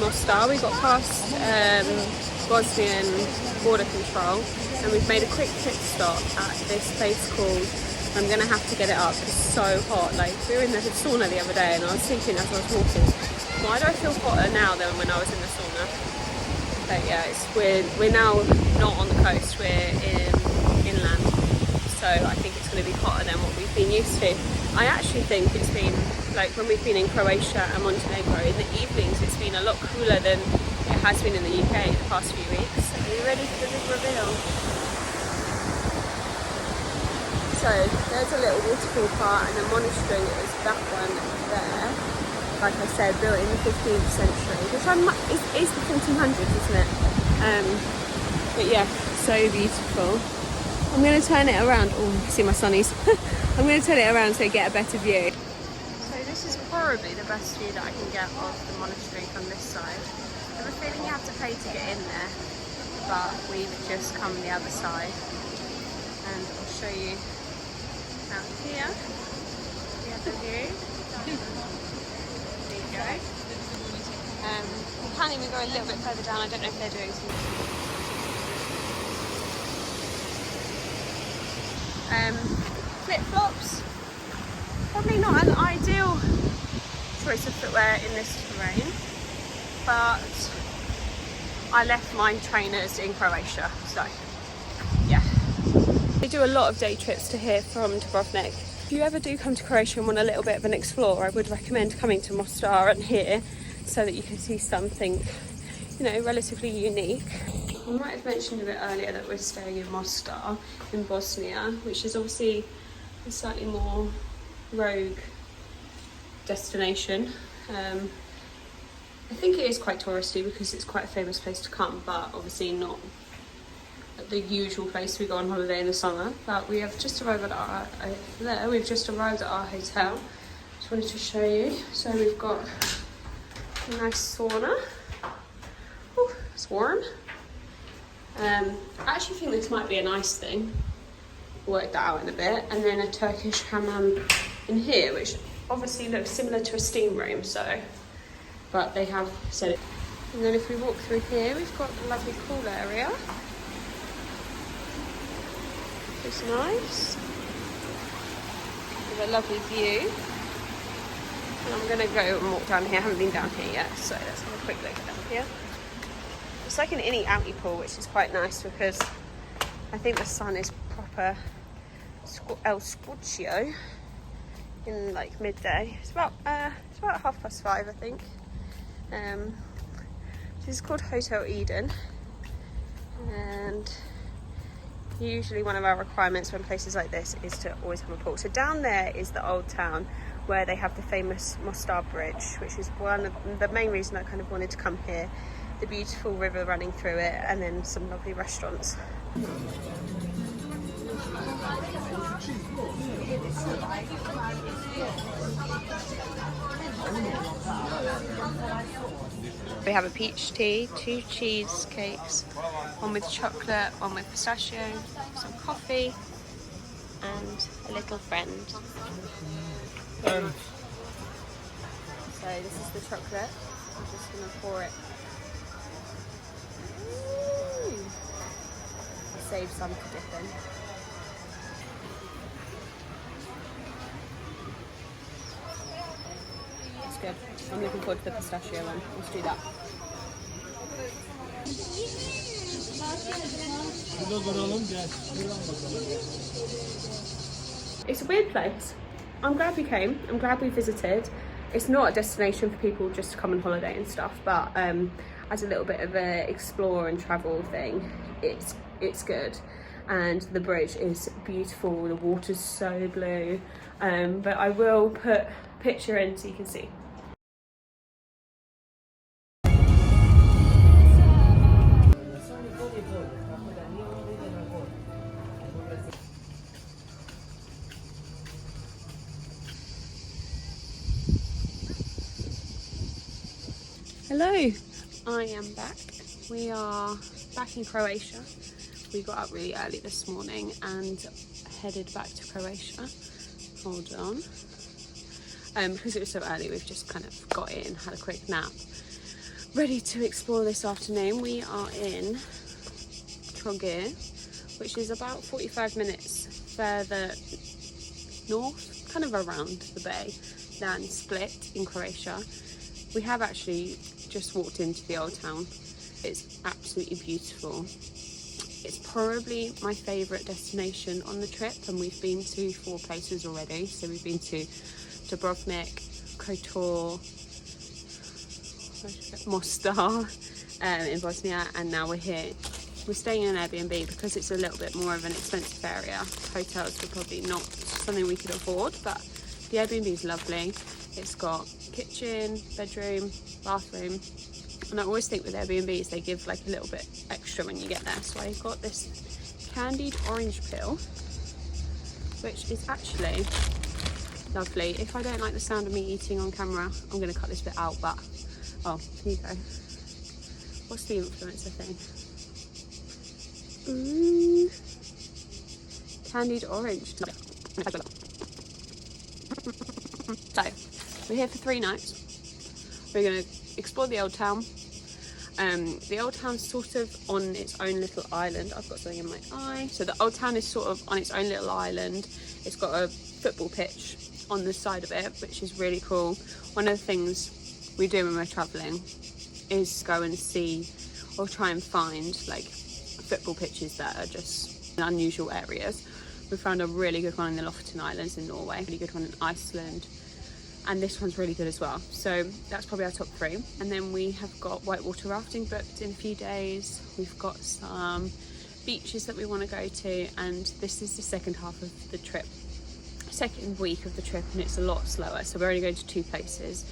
Mostar. We got past Bosnian border control, and we've made a quick pit stop at this place called, I'm gonna have to get it up, it's so hot. Like, we were in the sauna the other day and I was thinking as I was walking, why do I feel hotter now than when I was in the sauna? But yeah, we're now not on the coast, we're inland, so I think it's going to be hotter than what we've been used to. I actually think it's been, like when we've been in Croatia and Montenegro, in the evenings it's been a lot cooler than it has been in the UK the past few weeks. Are you ready for the big reveal? So there's a little waterfall part, and the monastery is that one there. Like I said, built in the 15th century, which is the 1400s, isn't it? But yeah, so beautiful. I'm going to turn it around. Oh, you can see my sunnies. I'm going to turn it around so you get a better view. So this is probably the best view that I can get of the monastery from this side. I have a feeling you have to pay to get in there, but we've just come the other side, and I'll show you out here. We have the view. There you go. You can even go a little bit further down. I don't know if they're doing something. Flip-flops. Probably not an ideal choice of footwear in this terrain, but I left my trainers in Croatia, so yeah. We do a lot of day trips to here from Dubrovnik. If you ever do come to Croatia and want a little bit of an explore, I would recommend coming to Mostar and here so that you can see something, you know, relatively unique. I might have mentioned a bit earlier that we're staying in Mostar in Bosnia, which is obviously a slightly more rogue destination. I think it is quite touristy because it's quite a famous place to come, but obviously not the usual place we go on holiday in the summer. But we have just arrived at our we've just arrived at our hotel. Just wanted to show you. So we've got a nice sauna. Ooh, it's warm. I actually think this might be a nice thing. Work that out in a bit. And then a Turkish hammam in here, which obviously looks similar to a steam room, so, but they have said it. And then if we walk through here, we've got a lovely pool area. It's nice. With a lovely view. And I'm gonna go and walk down here. I haven't been down here yet, so let's have a quick look down here. It's like an innie outie pool, which is quite nice because I think the sun is proper El Scorchio in like midday. It's about 5:30, I think. This is called Hotel Eden, and usually one of our requirements when places like this is to always have a pool. So down there is the old town where they have the famous Mostar Bridge, which is one of the main reason I kind of wanted to come here. The beautiful river running through it, and then some lovely restaurants. We have a peach tea, 2 cheesecakes, one with chocolate, one with pistachio, some coffee, and a little friend. So this is the chocolate. I'm just going to pour it. Save some to dip in. It's good. I'm looking forward to the pistachio one. Let's do that. It's a weird place. I'm glad we came. I'm glad we visited. It's not a destination for people just to come on holiday and stuff, but as a little bit of a explore and travel thing, it's good. And the bridge is beautiful, the water's so blue, but I will put a picture in so you can see. Hello, I am back. We are back in Croatia. We got up really early this morning and headed back to Croatia. Hold on. Because it was so early, we've just kind of got in, had a quick nap. ready to explore this afternoon. We are in Trogir, which is about 45 minutes further north, kind of around the bay, than Split in Croatia. We have actually just walked into the old town. It's absolutely beautiful. It's probably my favourite destination on the trip, and we've been to 4 places already. So we've been to Dubrovnik, Kotor, Mostar in Bosnia, and now we're here. We're staying in an Airbnb because it's a little bit more of an expensive area. Hotels were probably not something we could afford, but the Airbnb is lovely. It's got kitchen, bedroom, bathroom, and I always think with Airbnbs they give like a little bit extra when you get there. So I got this candied orange peel, which is actually lovely. If I don't like the sound of me eating on camera, I'm going to cut this bit out, but oh, here you go. What's the influencer thing? Ooh. Candied orange. So, we're here for 3 nights. We're going to explore the old town. The old town's sort of on its own little island. I've got something in my eye. So the old town is sort of on its own little island. It's got a football pitch on the side of it, which is really cool. One of the things we do when we're travelling is go and see or try and find like football pitches that are just in unusual areas. We found a really good one in the Lofoten Islands in Norway, a really good one in Iceland, and this one's really good as well. So that's probably our top 3. And then we have got whitewater rafting booked in a few days. We've got some beaches that we want to go to, and this is the second half of the trip, second week of the trip, and it's a lot slower. So we're only going to 2 places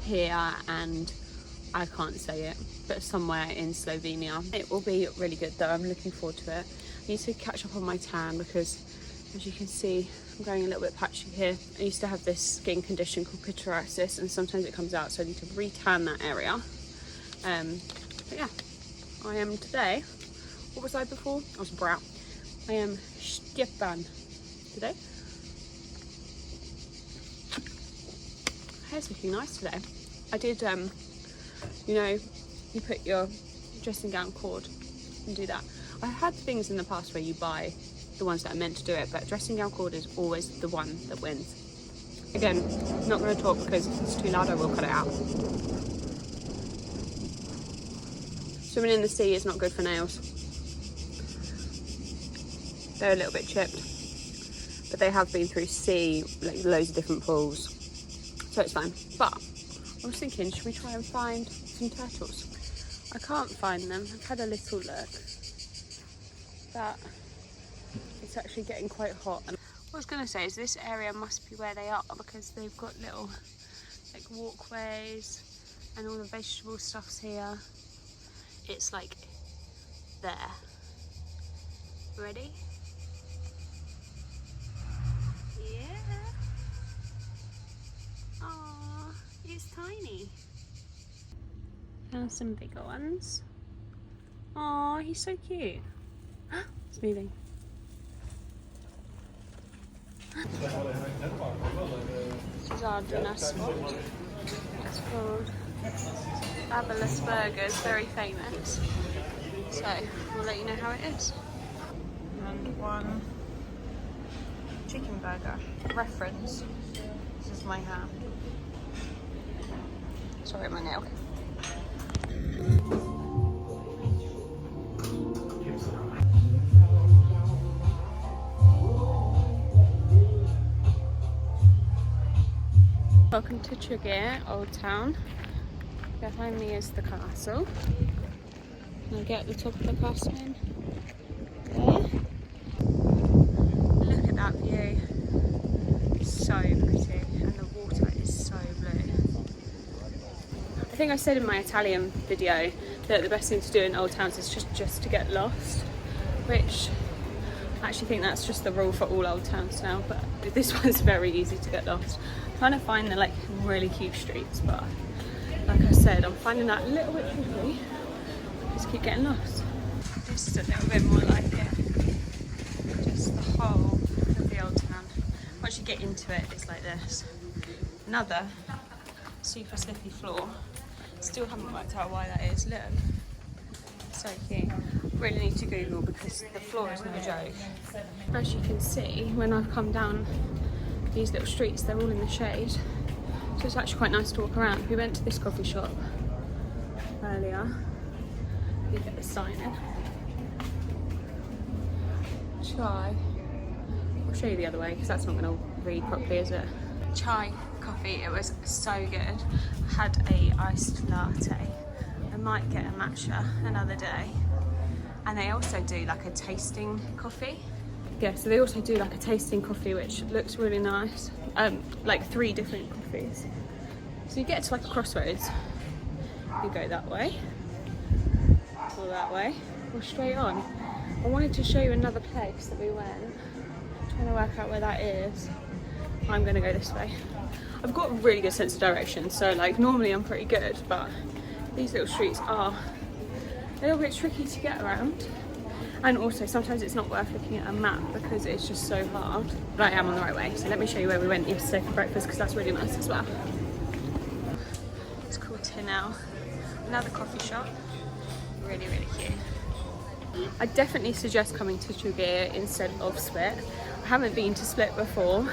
here, and I can't say it, but somewhere in Slovenia. It will be really good though. I'm looking forward to it. I need to catch up on my tan because, as you can see, I'm going a little bit patchy here. I used to have this skin condition called pityriasis, and sometimes it comes out, so I need to re-tan that area. But yeah, I am today. What was I before? I was brown. I am Stepan today. Hair's looking nice today. I did, you know, you put your dressing gown cord and do that. I've had things in the past where you buy the ones that are meant to do it, but dressing gown cord is always the one that wins. Again, I'm not going to talk because if it's too loud I will cut it out. Swimming in the sea is not good for nails. They're a little bit chipped, but they have been through sea, like loads of different pools, so it's fine. But I was thinking, should we try and find some turtles? I can't find them. I've had a little look, but it's actually getting quite hot. And what I was going to say is this area must be where they are, because they've got little like walkways and all the vegetable stuff's here. It's like there. Ready? Yeah. Aww, it's tiny. Found some bigger ones. Aww, he's so cute. It's moving. This is our dinner spot. It's called Fabulous Burgers, very famous. So we'll let you know how it is. And one chicken burger. Reference. This is my hand. Sorry, my nail. Welcome to Trogir, Old Town. Behind me is the castle. I'll get the top of the castle in there. Look at that view. It's so pretty, and the water is so blue. I think I said in my Italian video that the best thing to do in old towns is just to get lost, which I actually think that's just the rule for all old towns now, but this one's very easy to get lost. I'm trying to find the like really cute streets, but like I said, I'm finding that a little bit tricky. Just keep getting lost. This is a little bit more like it. Just the whole of the old town. Once you get into it, it's like this. Another super slippy floor. Still haven't worked out why that is. Look, so cute. Really need to Google because the floor is no joke. As you can see, when I've come down these little streets, they're all in the shade, so it's actually quite nice to walk around. We went to this coffee shop earlier. You get the sign in. Chai. I'll show you the other way because that's not going to read properly, is it? Chai coffee. It was so good. I had a iced latte. I might get a matcha another day. And they also do like a tasting coffee. Yeah, so they also do like a tasting coffee, which looks really nice. Like 3 different coffees. So you get to like a crossroads. You go that way, or that way, or straight on. I wanted to show you another place that we went. I'm trying to work out where that is. I'm gonna go this way. I've got a really good sense of direction, so like normally I'm pretty good, but these little streets are a little bit tricky to get around. And also sometimes it's not worth looking at a map because it's just so hard. But I am on the right way, so let me show you where we went yesterday for breakfast because that's really nice as well. It's called Tinel. Another coffee shop. Really, really cute. I definitely suggest coming to Trogir instead of Split. I haven't been to Split before,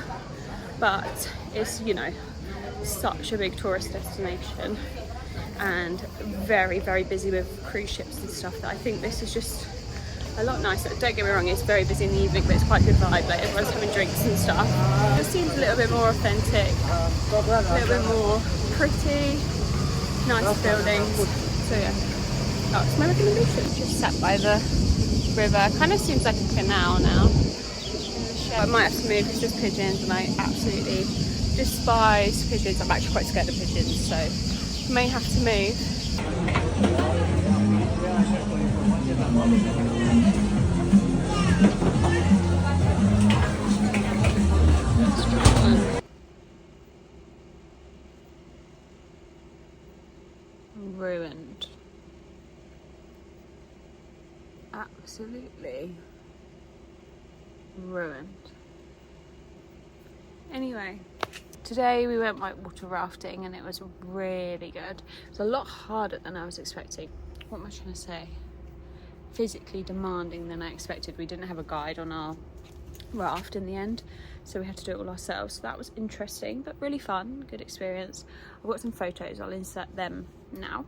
but it's, you know, such a big tourist destination and very, very busy with cruise ships and stuff that I think this is just a lot nicer. Don't get me wrong, it's very busy in the evening, but it's quite a good vibe. Like everyone's having drinks and stuff. It just seems a little bit more authentic, a little bit more pretty, nice buildings. So yeah, that's my recommendation. Just sat by the river. Kind of seems like a canal now. I might have to move. It's just pigeons, and I absolutely despise pigeons. I'm actually quite scared of pigeons, so may have to move. Ruined. Absolutely ruined. Anyway, today we went whitewater rafting and it was really good. It was a lot harder than I was expecting. What am I trying to say? Physically demanding than I expected. We didn't have a guide on our raft in the end, so we had to do it all ourselves. So that was interesting, but really fun, good experience. I've got some photos, I'll insert them now.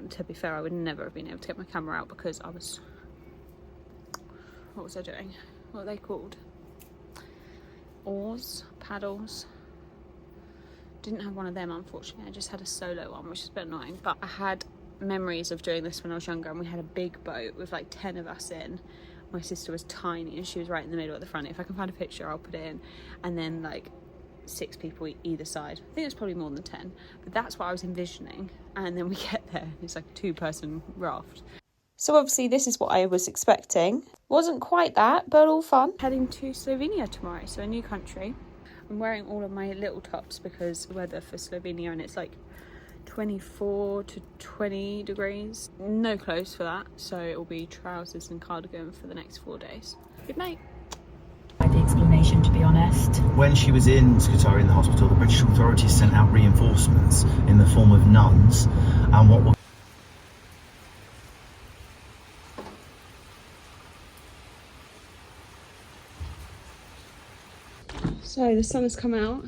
To be fair, I would never have been able to get my camera out because I was... What was I doing? What are they called? Oars? Paddles? Didn't have one of them, unfortunately. I just had a solo one, which is a bit annoying. But I had memories of doing this when I was younger, and we had a big boat with like 10 of us in. My sister was tiny and she was right in the middle at the front. If I can find a picture, I'll put it in. And then like 6 people either side. I think it's probably more than 10, but that's what I was envisioning. And then we get there, it's like a 2-person raft. So obviously this is what I was expecting. Wasn't quite that, but all fun. Heading to Slovenia tomorrow, so a new country. I'm wearing all of my little tops because weather for Slovenia, and it's like 24 to 20 degrees. No clothes for that, so it will be trousers and cardigan for the next 4 days. Good night. The explanation, to be honest. When she was in Scutari in the hospital, the British authorities sent out reinforcements in the form of nuns, and what were... So the sun has come out.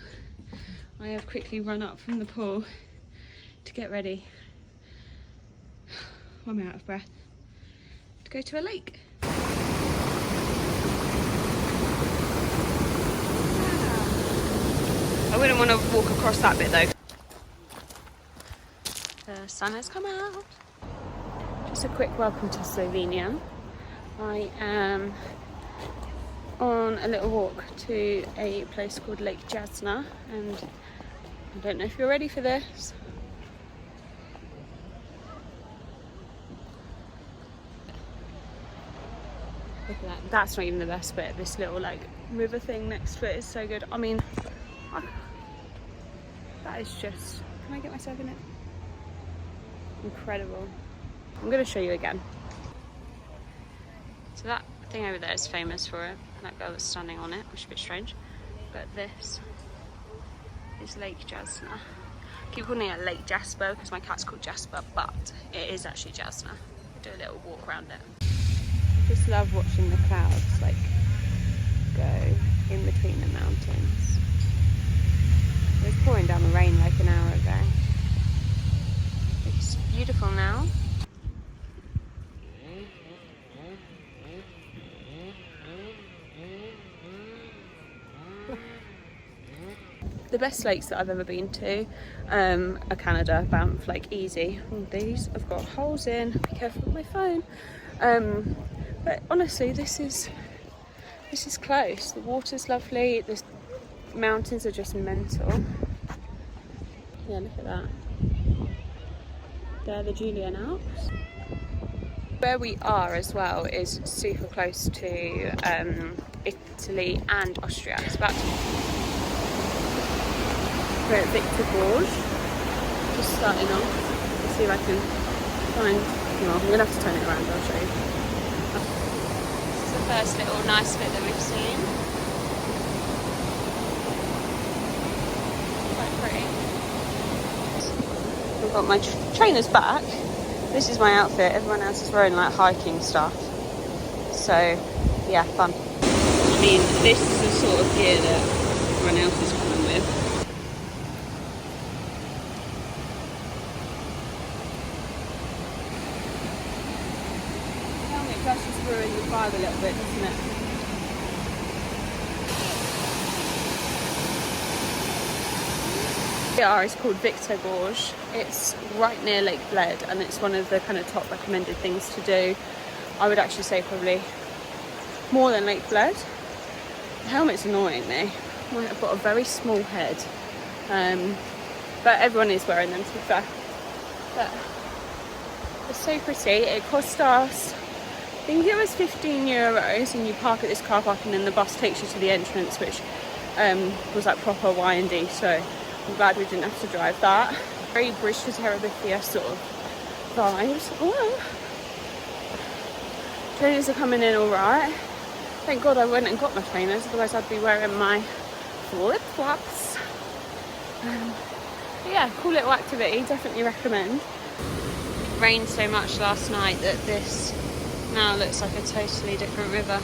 I have quickly run up from the pool to get ready. I'm out of breath. To go to a lake. I wouldn't want to walk across that bit though. The sun has come out. Just a quick welcome to Slovenia. I am on a little walk to a place called Lake Jasna, and I don't know if you're ready for this. Look at that. That's not even the best bit. This little like river thing next to it is so good. I mean, that is just... Can I get myself in it? Incredible. I'm going to show you again. So that thing over there is famous for it. That girl that's standing on it, which is a bit strange. But this is Lake Jasna. I keep calling it Lake Jasper because my cat's called Jasper, but it is actually Jasna. Do a little walk around it. I just love watching the clouds like go in between the mountains. It was pouring down the rain like an hour ago. It's beautiful now. The best lakes that I've ever been to are Canada, Banff, like easy. And these have got holes in. Be careful with my phone. But honestly, this is close. The water's lovely. The mountains are just mental. Yeah, look at that. They're the Julian Alps. Where we are as well is super close to Italy and Austria. It's about we're at Victor Gorge, just starting off. Let's see if I can find, well, I'm going to have to turn it around, I'll show you. This is the first little nice bit that we've seen. Quite pretty. I've got my trainers back. This is my outfit, everyone else is wearing like hiking stuff. So, yeah, fun. I mean, this is the sort of gear that everyone else is coming with. That's just ruined the vibe a little bit, doesn't it? It's called Victor Gorge. It's right near Lake Bled, and it's one of the kind of top recommended things to do. I would actually say probably more than Lake Bled. The helmet's annoying me. I've got a very small head, but everyone is wearing them, to be fair. But it's so pretty. It cost us, I think it was €15, and you park at this car park and then the bus takes you to the entrance, which was like proper windy, so I'm glad we didn't have to drive that. Very Bridge to Terabithia sort of vibes. Oh, trainers are coming in alright. Thank God I went and got my trainers, otherwise I'd be wearing my flip-flops. But yeah, cool little activity, definitely recommend. It rained so much last night that this now looks like a totally different river.